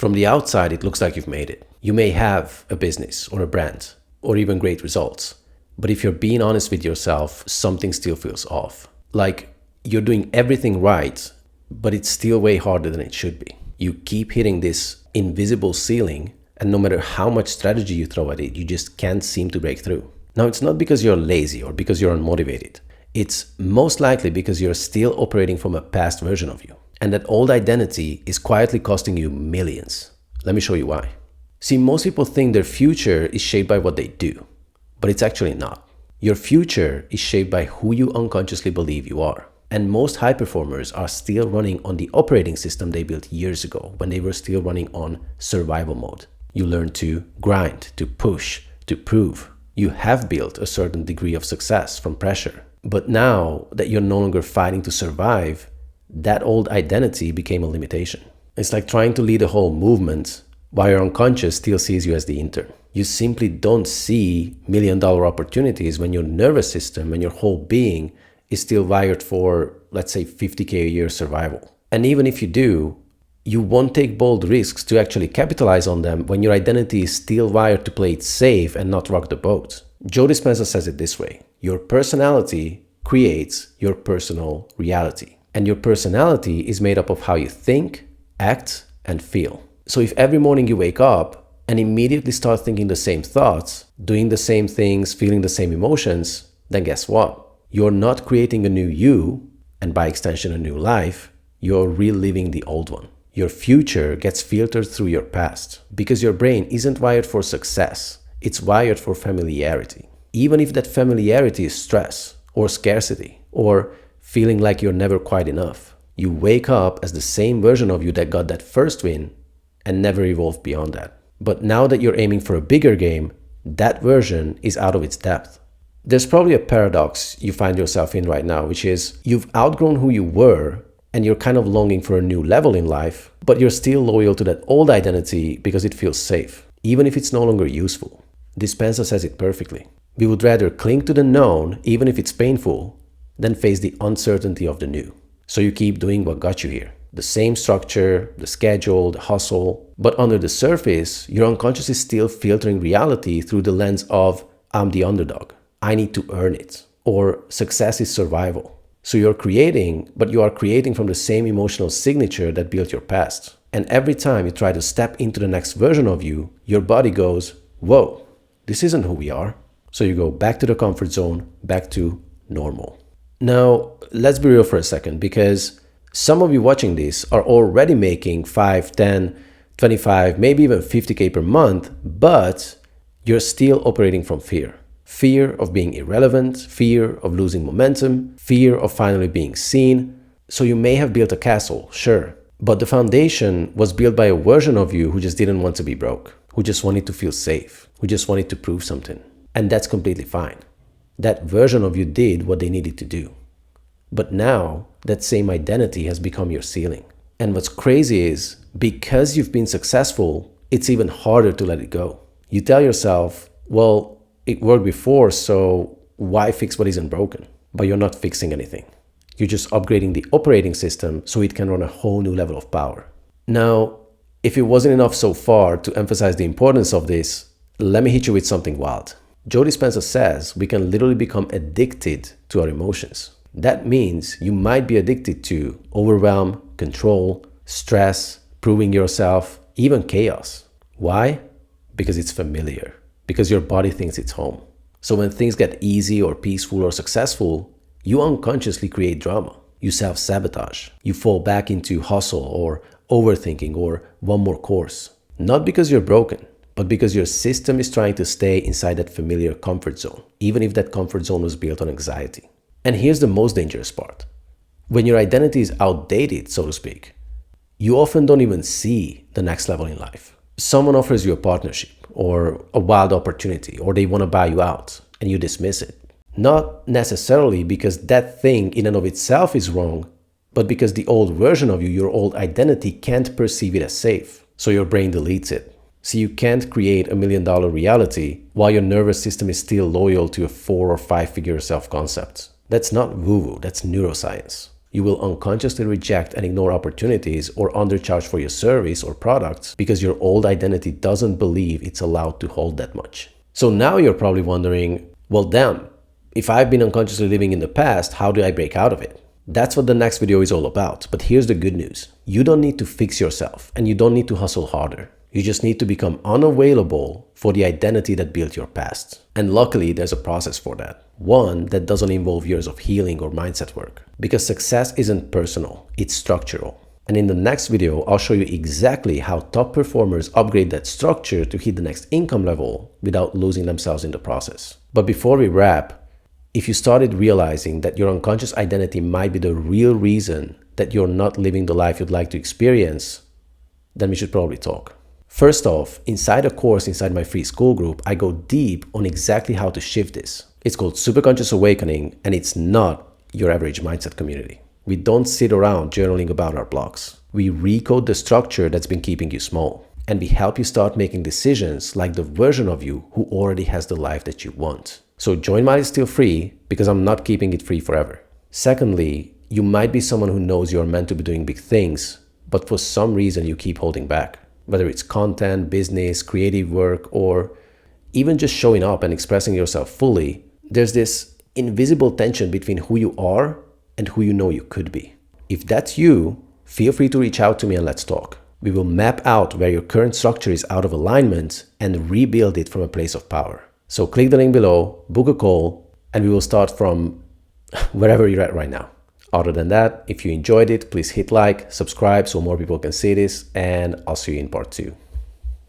From the outside, it looks like you've made it. You may have a business or a brand or even great results. But if you're being honest with yourself, something still feels off. Like you're doing everything right, but it's still way harder than it should be. You keep hitting this invisible ceiling, and no matter how much strategy you throw at it, you just can't seem to break through. Now, it's not because you're lazy or because you're unmotivated. It's most likely because you're still operating from a past version of you. And that old identity is quietly costing you millions. Let me show you why. See, most people think their future is shaped by what they do, but it's actually not. Your future is shaped by who you unconsciously believe you are. And most high performers are still running on the operating system they built years ago when they were still running on survival mode. You learn to grind, to push, to prove. You have built a certain degree of success from pressure. But now that you're no longer fighting to survive, that old identity became a limitation. It's like trying to lead a whole movement while your unconscious still sees you as the intern. You simply don't see million-dollar opportunities when your nervous system and your whole being is still wired for, let's say, 50K a year survival. And even if you do, you won't take bold risks to actually capitalize on them when your identity is still wired to play it safe and not rock the boat. Joe Dispenza says it this way: your personality creates your personal reality. And your personality is made up of how you think, act, and feel. So if every morning you wake up and immediately start thinking the same thoughts, doing the same things, feeling the same emotions, then guess what? You're not creating a new you, and by extension a new life, you're reliving the old one. Your future gets filtered through your past because your brain isn't wired for success, it's wired for familiarity. Even if that familiarity is stress or scarcity or feeling like you're never quite enough, you wake up as the same version of you that got that first win and never evolved beyond that. But now that you're aiming for a bigger game, that version is out of its depth. There's probably a paradox you find yourself in right now, which is you've outgrown who you were and you're kind of longing for a new level in life, but you're still loyal to that old identity because it feels safe, even if it's no longer useful. Dispenza says it perfectly. We would rather cling to the known, even if it's painful, than face the uncertainty of the new. So you keep doing what got you here. The same structure, the schedule, the hustle, but under the surface, your unconscious is still filtering reality through the lens of I'm the underdog, I need to earn it, or success is survival. So you're creating, but you are creating from the same emotional signature that built your past. And every time you try to step into the next version of you, your body goes, whoa, this isn't who we are. So you go back to the comfort zone, back to normal. Now, let's be real for a second, because some of you watching this are already making 5, 10, 25, maybe even 50K per month, but you're still operating from fear. Fear of being irrelevant, fear of losing momentum, fear of finally being seen. So you may have built a castle, sure, but the foundation was built by a version of you who just didn't want to be broke, who just wanted to feel safe, who just wanted to prove something. And that's completely fine. That version of you did what they needed to do. But now, that same identity has become your ceiling. And what's crazy is, because you've been successful, it's even harder to let it go. You tell yourself, well, it worked before, so why fix what isn't broken? But you're not fixing anything. You're just upgrading the operating system so it can run a whole new level of power. Now, if it wasn't enough so far to emphasize the importance of this, let me hit you with something wild. Joe Dispenza says we can literally become addicted to our emotions. That means you might be addicted to overwhelm, control, stress, proving yourself, even chaos. Why? Because it's familiar. Because your body thinks it's home. So when things get easy or peaceful or successful, you unconsciously create drama. You self-sabotage. You fall back into hustle or overthinking or one more course. Not because you're broken, but because your system is trying to stay inside that familiar comfort zone, even if that comfort zone was built on anxiety. And here's the most dangerous part. When your identity is outdated, so to speak, you often don't even see the next level in life. Someone offers you a partnership or a wild opportunity, or they want to buy you out, and you dismiss it. Not necessarily because that thing in and of itself is wrong, but because the old version of you, your old identity, can't perceive it as safe. So your brain deletes it. So you can't create $1 million reality while your nervous system is still loyal to a 4 or 5 figure self-concept. That's not woo-woo, that's neuroscience. You will unconsciously reject and ignore opportunities or undercharge for your service or products because your old identity doesn't believe it's allowed to hold that much. So now you're probably wondering, well, damn, if I've been unconsciously living in the past, how do I break out of it? That's what the next video is all about. But here's the good news. You don't need to fix yourself and you don't need to hustle harder. You just need to become unavailable for the identity that built your past. And luckily, there's a process for that. One that doesn't involve years of healing or mindset work. Because success isn't personal, it's structural. And in the next video, I'll show you exactly how top performers upgrade that structure to hit the next income level without losing themselves in the process. But before we wrap, if you started realizing that your unconscious identity might be the real reason that you're not living the life you'd like to experience, then we should probably talk. First off, inside a course inside my free school group, I go deep on exactly how to shift this. It's called Superconscious Awakening, and it's not your average mindset community. We don't sit around journaling about our blocks. We recode the structure that's been keeping you small, and we help you start making decisions like the version of you who already has the life that you want. So join while it's still free, because I'm not keeping it free forever. Secondly, you might be someone who knows you're meant to be doing big things, but for some reason you keep holding back. Whether it's content, business, creative work, or even just showing up and expressing yourself fully, there's this invisible tension between who you are and who you know you could be. If that's you, feel free to reach out to me and let's talk. We will map out where your current structure is out of alignment and rebuild it from a place of power. So click the link below, book a call, and we will start from wherever you're at right now. Other than that, if you enjoyed it, please hit like, subscribe so more people can see this, and I'll see you in part 2.